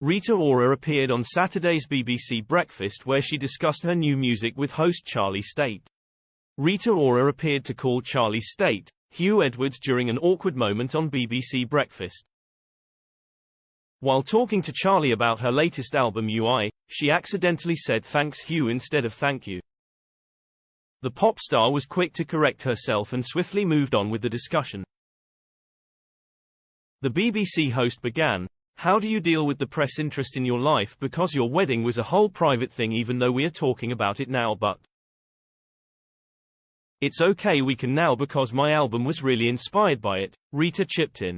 Rita Ora appeared on Saturday's BBC Breakfast where she discussed her new music with host Charlie Stayt. Rita Ora appeared to call Charlie Stayt Hugh Edwards during an awkward moment on BBC Breakfast. While talking to Charlie about her latest album UI, she accidentally said thanks Hugh instead of thank you. The pop star was quick to correct herself and swiftly moved on with the discussion. The BBC host began, "How do you deal with the press interest in your life because your wedding was a whole private thing even though we are talking about it now but it's okay we can now because my album was really inspired by it," Rita chipped in.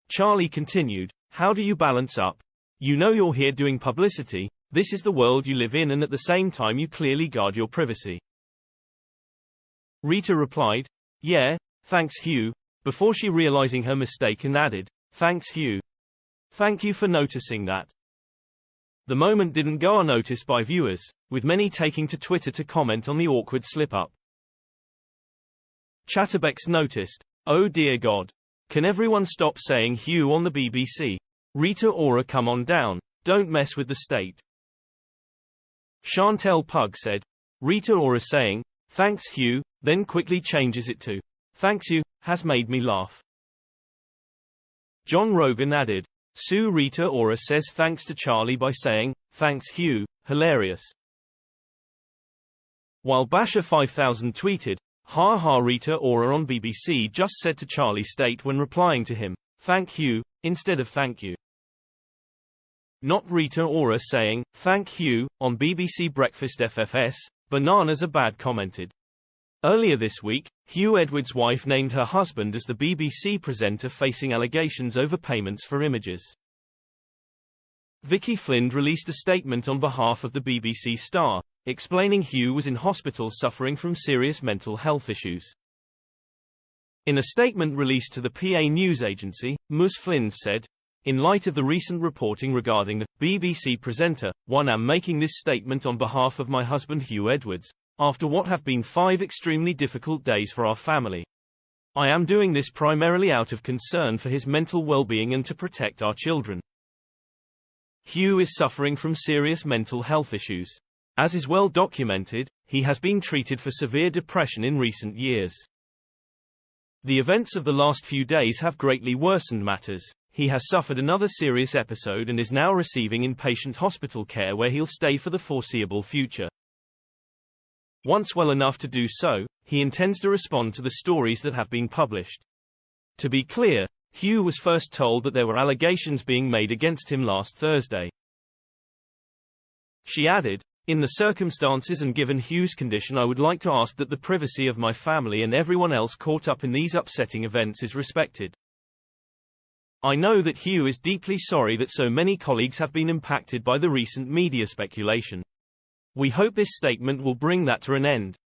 Charlie continued, "How do you balance up? You know you're here doing publicity, this is the world you live in and at the same time you clearly guard your privacy." Rita replied, "Yeah, thanks Hugh," before she realizing her mistake and added, "Thanks Hugh. Thank you for noticing that." The moment didn't go unnoticed by viewers, with many taking to Twitter to comment on the awkward slip-up. Chatterbex noticed, "Oh dear God. Can everyone stop saying Hugh on the BBC? Rita Ora come on down, don't mess with the state." Chantel Pug said, "Rita Ora saying, thanks Hugh, then quickly changes it to, thanks you, has made me laugh." John Rogan added, "Sue Rita Ora says thanks to Charlie by saying, thanks Hugh, hilarious." While Basher 5000 tweeted, "Ha ha Rita Ora on BBC just said to Charlie Stayt when replying to him, thank Hugh, instead of thank you." Not Rita Ora saying, thank Hugh, on BBC Breakfast FFS, "Bananas are bad" commented. Earlier this week, Hugh Edwards' wife named her husband as the BBC presenter facing allegations over payments for images. Vicky Flynn released a statement on behalf of the BBC star, explaining Hugh was in hospital suffering from serious mental health issues. In a statement released to the PA news agency, Ms. Flynn said, "In light of the recent reporting regarding the BBC presenter, I'm making this statement on behalf of my husband Hugh Edwards, after what have been 5 extremely difficult days for our family. I am doing this primarily out of concern for his mental well-being and to protect our children." Hugh is suffering from serious mental health issues. As is well documented, he has been treated for severe depression in recent years. The events of the last few days have greatly worsened matters. He has suffered another serious episode and is now receiving inpatient hospital care where he'll stay for the foreseeable future. Once well enough to do so, he intends to respond to the stories that have been published. To be clear, Hugh was first told that there were allegations being made against him last Thursday. She added, "In the circumstances and given Hugh's condition, I would like to ask that the privacy of my family and everyone else caught up in these upsetting events is respected. I know that Hugh is deeply sorry that so many colleagues have been impacted by the recent media speculation. We hope this statement will bring that to an end."